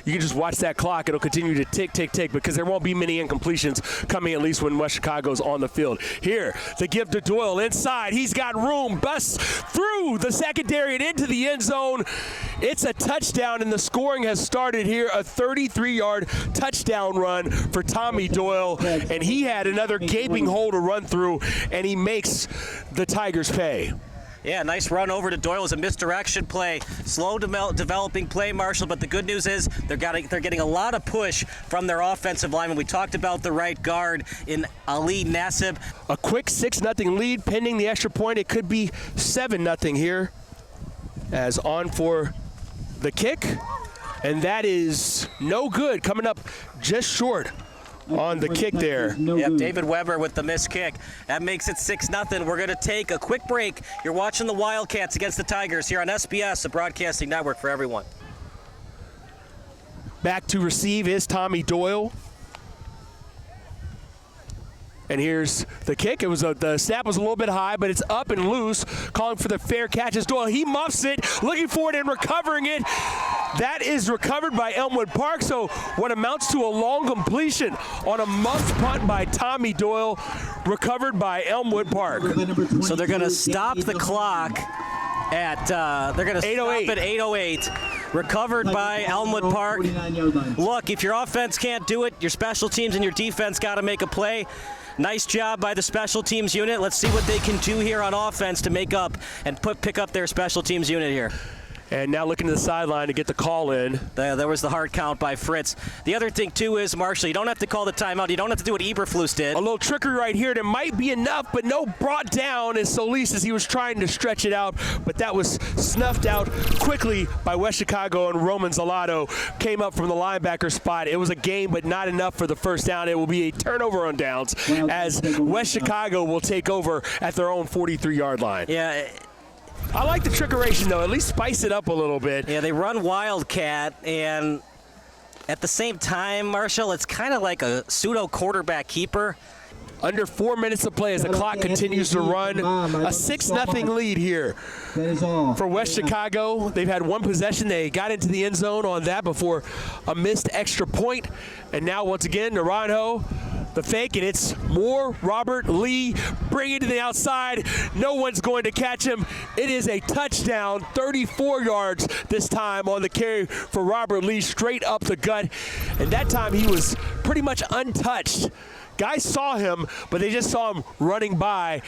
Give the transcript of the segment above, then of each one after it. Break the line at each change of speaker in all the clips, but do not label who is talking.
you can just watch that clock. It'll continue to tick, tick, tick because there won't be many incompletions coming, at least when West Chicago's on the field. Here, the give to Doyle inside. He's got room, busts through the secondary and into the end zone. It's a touchdown, and the scoring has started here. A 33-yard touchdown run for Tommy Doyle, and he had another gaping hole to run through, and he makes the Tigers pay.
Yeah, nice run over to Doyle. It was a misdirection play. Slow developing play, Marshall, but the good news is they're getting a lot of push from their offensive linemen. We talked about the right guard in Ali Nassib.
A quick 6-0 lead pending the extra point. It could be 7-0 here as on for the kick. And that is no good, coming up just short on the kick there.
Yep, David Weber with the missed kick. That makes it 6-0. We're going to take a quick break. You're watching the Wildcats against the Tigers here on SBS, the broadcasting network for everyone.
Back to receive is Tommy Doyle. And here's the kick. It was the snap was a little bit high, but it's up and loose. Calling for the fair catch is Doyle. He muffs it, looking for it and recovering it. That is recovered by Elmwood Park. So what amounts to a long completion on a muffed punt by Tommy Doyle, recovered by Elmwood Park.
So they're going to stop the clock at they're going to stop at 8:08. Recovered by Elmwood Park. Look, if your offense can't do it, your special teams and your defense got to make a play. Nice job by the special teams unit. Let's see what they can do here on offense to make up and pick up their special teams unit here.
And now looking to the sideline to get the call in.
There was the hard count by Fritz. The other thing, too, is, Marshall, you don't have to call the timeout. You don't have to do what Eberflus did.
A little trickery right here. That might be enough, but no brought down as Solis as he was trying to stretch it out. But that was snuffed out quickly by West Chicago, and Roman Zalato came up from the linebacker spot. It was a gain, but not enough for the first down. It will be a turnover on downs as West Chicago will take over at their own 43-yard line.
Yeah.
I like the trickeration, though. At least spice it up a little bit.
Yeah, they run Wildcat, and at the same time, Marshall, it's kind of like a pseudo-quarterback keeper.
Under 4 minutes to play as the clock continues to run. A 6-0 lead here for West Chicago. They've had one possession. They got into the end zone on that before a missed extra point. And now, once again, Naranjo, the fake, and it's more Robert Lee. Bring it to the outside. No one's going to catch him. It is a touchdown, 34 yards this time on the carry for Robert Lee, straight up the gut. And that time he was pretty much untouched. Guys saw him, but they just saw him running by.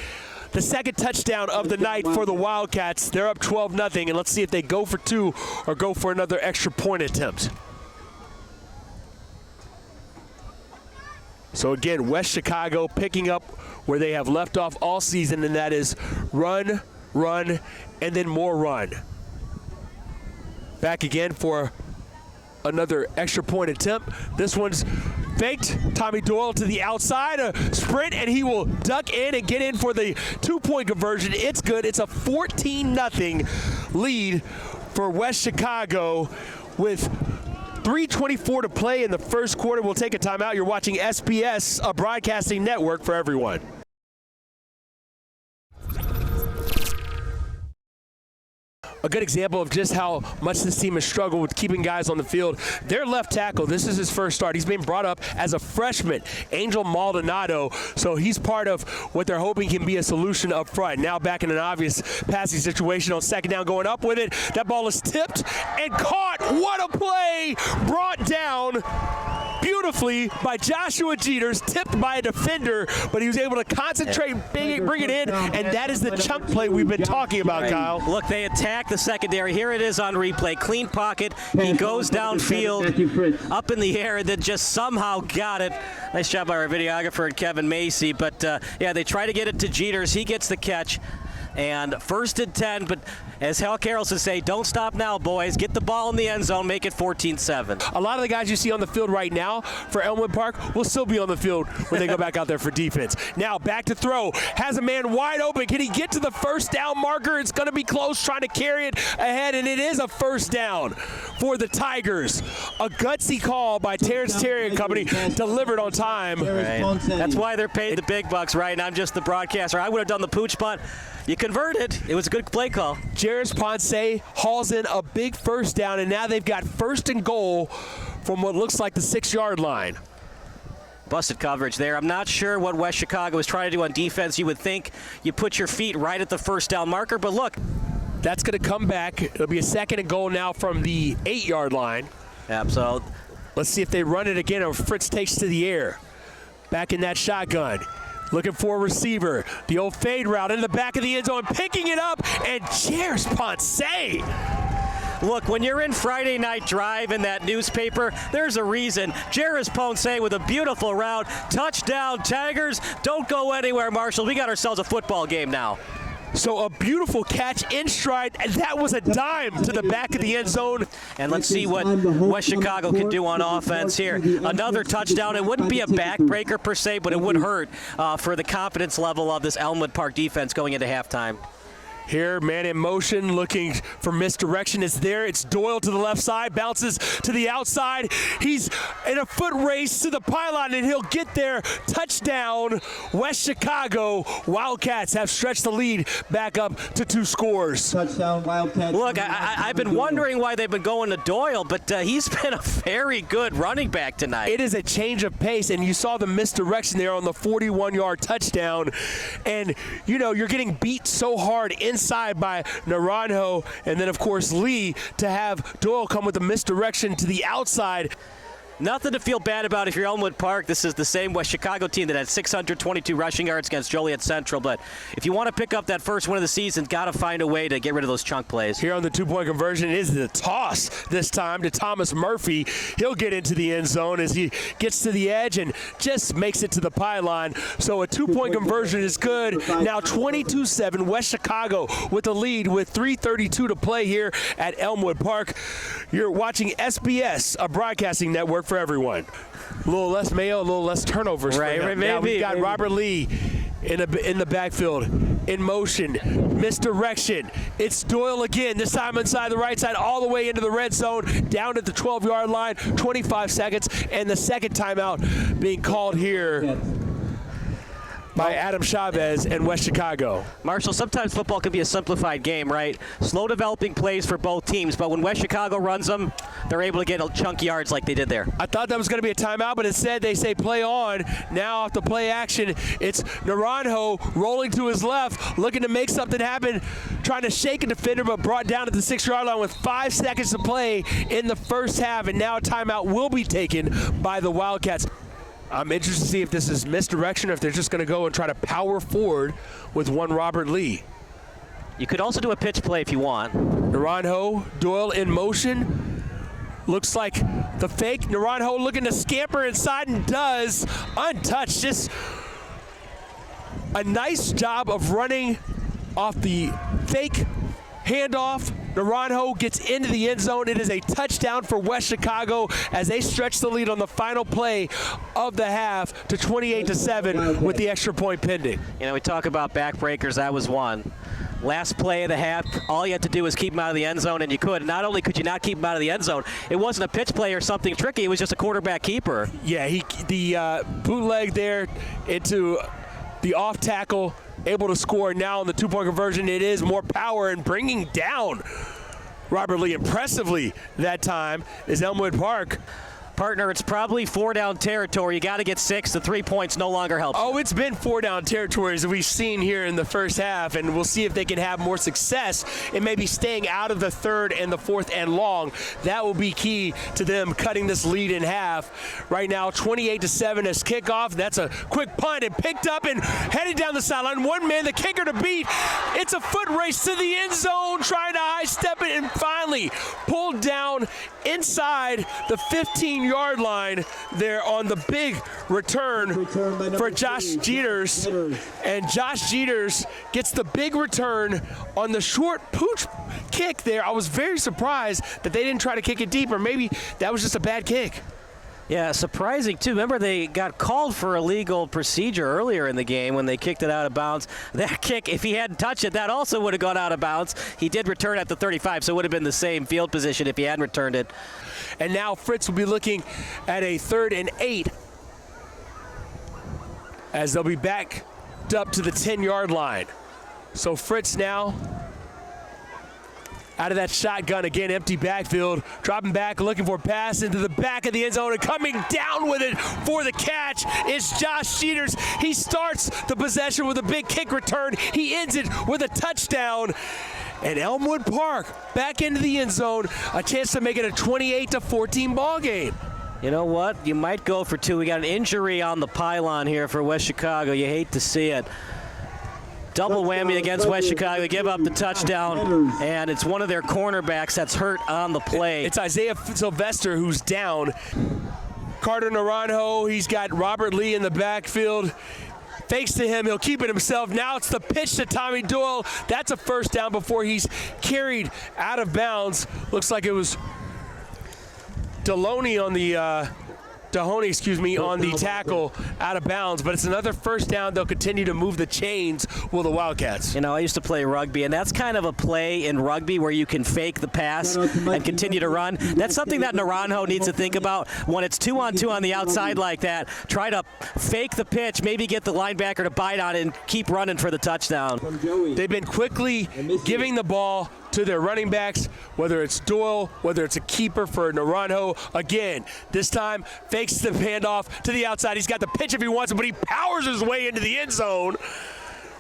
The second touchdown of the night for the Wildcats. They're up 12-0, and let's see if they go for two or go for another extra point attempt. So again, West Chicago picking up where they have left off all season, and that is run, run, and then more run. Back again for another extra point attempt. This one's faked. Tommy Doyle to the outside, a sprint, and he will duck in and get in for the 2-point conversion. It's good. It's a 14-0 lead for West Chicago with 3:24 to play in the first quarter. We'll take a timeout. You're watching SBS, a broadcasting network for everyone. A good example of just how much this team has struggled with keeping guys on the field. Their left tackle, this is his first start. He's been brought up as a freshman, Angel Maldonado. So he's part of what they're hoping can be a solution up front. Now back in an obvious passing situation on second down, going up with it. That ball is tipped and caught. What a play! Brought down beautifully by Joshua Jeters, tipped by a defender, but he was able to concentrate, bring it in, and that is the chunk play we've been talking about, Kyle.
Look, they attack the secondary. Here it is on replay. Clean pocket. He goes downfield, up in the air, and then just somehow got it. Nice job by our videographer, Kevin Macy. But, yeah, they try to get it to Jeters. He gets the catch. And 1st and 10, but as Hal Carrollson would say, don't stop now, boys. Get the ball in the end zone, make it 14-7.
A lot of the guys you see on the field right now for Elmwood Park will still be on the field when they go back out there for defense. Now back to throw. Has a man wide open. Can he get to the first down marker? It's going to be close, trying to carry it ahead, and it is a first down for the Tigers. A gutsy call by Terrence Terry and company, delivered on time.
Right. That's why they're paid the big bucks, right? And I'm just the broadcaster. I would have done the pooch punt. You converted. It was a good play call.
Jairus Ponce hauls in a big first down, and now they've got 1st and goal from what looks like the 6-yard line.
Busted coverage there. I'm not sure what West Chicago is trying to do on defense. You would think you put your feet right at the first down marker, but look.
That's going to come back. It'll be a 2nd and goal now from the 8-yard line.
Absolutely.
Let's see if they run it again or Fritz takes to the air. Back in that shotgun. Looking for a receiver. The old fade route in the back of the end zone. Picking it up, and Jairus Ponce.
Look, when you're in Friday Night Drive in that newspaper, there's a reason. Jairus Ponce with a beautiful route. Touchdown, Tigers. Don't go anywhere, Marshall. We got ourselves a football game now.
So a beautiful catch in stride, and that was a dime to the back of the end zone.
And let's see what West Chicago can do on offense here. Another touchdown. It wouldn't be a backbreaker per se, but it would hurt for the confidence level of this Elmwood Park defense going into halftime.
Here, man in motion, looking for misdirection. It's there. It's Doyle to the left side, bounces to the outside. He's in a foot race to the pylon, and he'll get there. Touchdown, West Chicago. Wildcats have stretched the lead back up to 2 scores.
Touchdown, Wildcats.
Look, I've been wondering why they've been going to Doyle, but he's been a very good running back tonight.
It is a change of pace, and you saw the misdirection there on the 41-yard touchdown. And, you know, you're getting beat so hard inside by Naranjo, and then, of course, Lee, to have Doyle come with a misdirection to the outside.
Nothing to feel bad about if you're Elmwood Park. This is the same West Chicago team that had 622 rushing yards against Joliet Central. But if you want to pick up that first win of the season, got to find a way to get rid of those chunk plays.
Here on the 2-point conversion is the toss this time to Thomas Murphy. He'll get into the end zone as he gets to the edge and just makes it to the pylon. So a 2-point conversion is good. Now 22-7, West Chicago with the lead with 3:32 to play here at Elmwood Park. You're watching SBS, a broadcasting network for everyone. A little less Mayo, a little less turnovers.
Right,
for him. Now we've got Robert Lee in the backfield, in motion, misdirection. It's Doyle again, this time inside the right side, all the way into the red zone, down at the 12-yard line, 25 seconds, and the second timeout being called here by Adam Chavez and West Chicago.
Marshall, sometimes football can be a simplified game, right? Slow developing plays for both teams, but when West Chicago runs them, they're able to get chunk yards like they did there.
I thought that was going to be a timeout, but instead they say play on. Now off the play action, it's Naranjo rolling to his left, looking to make something happen, trying to shake a defender, but brought down at the 6-yard line with 5 seconds to play in the first half, and now a timeout will be taken by the Wildcats. I'm interested to see if this is misdirection or if they're just going to go and try to power forward with one Robert Lee.
You could also do a pitch play if you want.
Naranjo, Doyle in motion. Looks like the fake. Naranjo looking to scamper inside and does. Untouched. Just a nice job of running off the fake handoff. Naranjo gets into the end zone. It is a touchdown for West Chicago as they stretch the lead on the final play of the half to 28-7 with the extra point pending.
You know, we talk about backbreakers. That was one. Last play of the half, all you had to do was keep him out of the end zone, and you could. Not only could you not keep him out of the end zone, it wasn't a pitch play or something tricky. It was just a quarterback keeper.
Yeah, the bootleg there into the off tackle, able to score now on the 2-point conversion. It is more power and bringing down Robert Lee impressively that time is Elmwood Park.
Partner, it's probably 4-down territory. You got to get 6. The 3 points no longer helps.
Oh, it's been 4-down territories that we've seen here in the first half, and we'll see if they can have more success in maybe staying out of the 3rd and the 4th and long. That will be key to them cutting this lead in half. Right now, 28-7 as kickoff. That's a quick punt and picked up and headed down the sideline. One man, the kicker to beat. It's a foot race to the end zone, trying to high step it, and finally pulled down inside the 15-yard line there on the big return for Josh Jeters. And Josh Jeters gets the big return on the short pooch kick there. I was very surprised that they didn't try to kick it deep, or maybe that was just a bad kick.
Yeah, surprising, too. Remember, they got called for illegal procedure earlier in the game when they kicked it out of bounds. That kick, if he hadn't touched it, that also would have gone out of bounds. He did return at the 35, so it would have been the same field position if he hadn't returned it.
And now Fritz will be looking at a 3rd and 8 as they'll be backed up to the 10-yard line. So Fritz now out of that shotgun again, empty backfield, dropping back, looking for a pass into the back of the end zone, and coming down with it for the catch is Josh Sheeters. He starts the possession with a big kick return. He ends it with a touchdown. And Elmwood Park back into the end zone, a chance to make it a 28-14 ball game.
You know what? You might go for two. We got an injury on the pylon here for West Chicago. You hate to see it. Double whammy against West Chicago. They give up the touchdown, and it's one of their cornerbacks that's hurt on the play.
It's Isaiah Sylvester who's down. Carter Naranjo, he's got Robert Lee in the backfield. Fakes to him, he'll keep it himself. Now it's the pitch to Tommy Doyle. That's a first down before he's carried out of bounds. Looks like it was Dahoney on the tackle out of bounds, but it's another first down. They'll continue to move the chains with the Wildcats.
You know, I used to play rugby, and that's kind of a play in rugby where you can fake the pass and continue to run. That's something that Naranjo needs to think about when it's 2-on-2 on the outside like that. Try to fake the pitch, maybe get the linebacker to bite on it and keep running for the touchdown.
They've been quickly giving the ball to their running backs, whether it's Doyle, whether it's a keeper for Naranjo. Again, this time fakes the handoff to the outside. He's got the pitch if he wants it, but he powers his way into the end zone,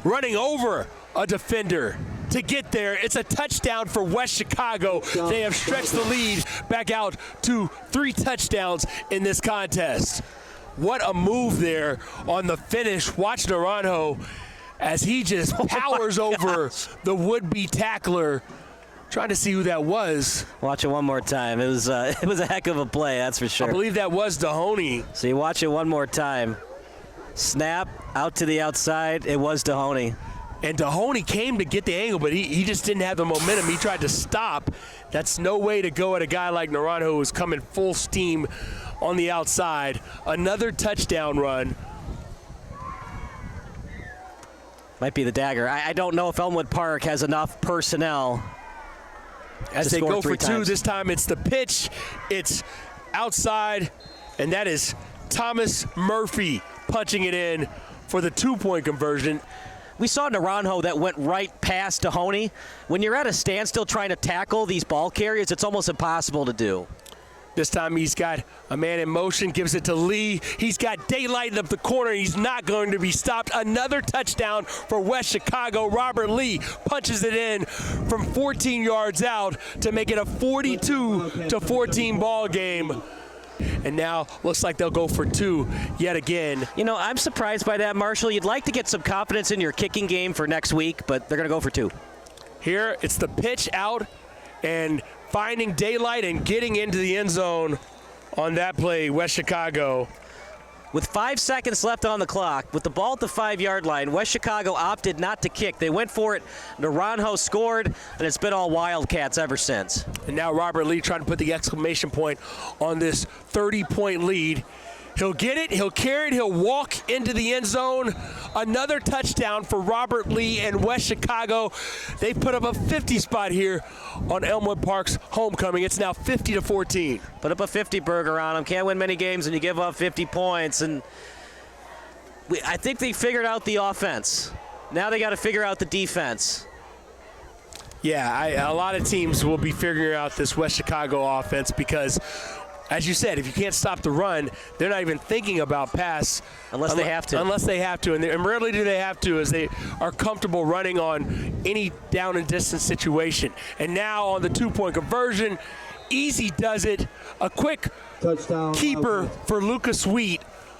running over a defender to get there. It's a touchdown for West Chicago. They have stretched the lead back out to 3 touchdowns in this contest. What a move there on the finish. Watch Naranjo as he just powers over the would-be tackler. Trying to see who that was.
Watch it one more time. It was a heck of a play, that's for sure.
I believe that was Dahoney.
So you watch it one more time. Snap out to the outside. It was Dahoney.
And Dahoney came to get the angle, but he just didn't have the momentum. He tried to stop. That's no way to go at a guy like Naranjo who's coming full steam on the outside. Another touchdown run.
Might be the dagger. I don't know if Elmwood Park has enough personnel.
As they go for 2, this time it's the pitch, it's outside, and that is Thomas Murphy punching it in for the 2-point conversion.
We saw Naranjo that went right past Dahoney. When you're at a standstill trying to tackle these ball carriers, it's almost impossible to do.
This time he's got a man in motion, gives it to Lee. He's got daylight up the corner. He's not going to be stopped. Another touchdown for West Chicago. Robert Lee punches it in from 14 yards out to make it a 42-14 ball game. And now looks like they'll go for 2 yet again.
You know, I'm surprised by that, Marshall. You'd like to get some confidence in your kicking game for next week, but they're going to go for 2.
Here, it's the pitch out and finding daylight and getting into the end zone on that play, West Chicago.
With 5 seconds left on the clock, with the ball at the 5-yard line, West Chicago opted not to kick. They went for it. Naranjo scored, and it's been all Wildcats ever since.
And now Robert Lee trying to put the exclamation point on this 30-point lead. He'll get it, he'll carry it, he'll walk into the end zone. Another touchdown for Robert Lee and West Chicago. They put up a 50 spot here on Elmwood Park's homecoming. It's now 50-14.
Put up a 50 burger on them. Can't win many games when you give up 50 points. And I think they figured out the offense. Now they got to figure out the defense.
Yeah, a lot of teams will be figuring out this West Chicago offense because, as you said, if you can't stop the run, they're not even thinking about pass.
Unless they have to.
Unless they have to. And rarely do they have to, as they are comfortable running on any down and distance situation. And now on the 2-point conversion, Easy does it. A quick touchdown keeper for Lucas Sweet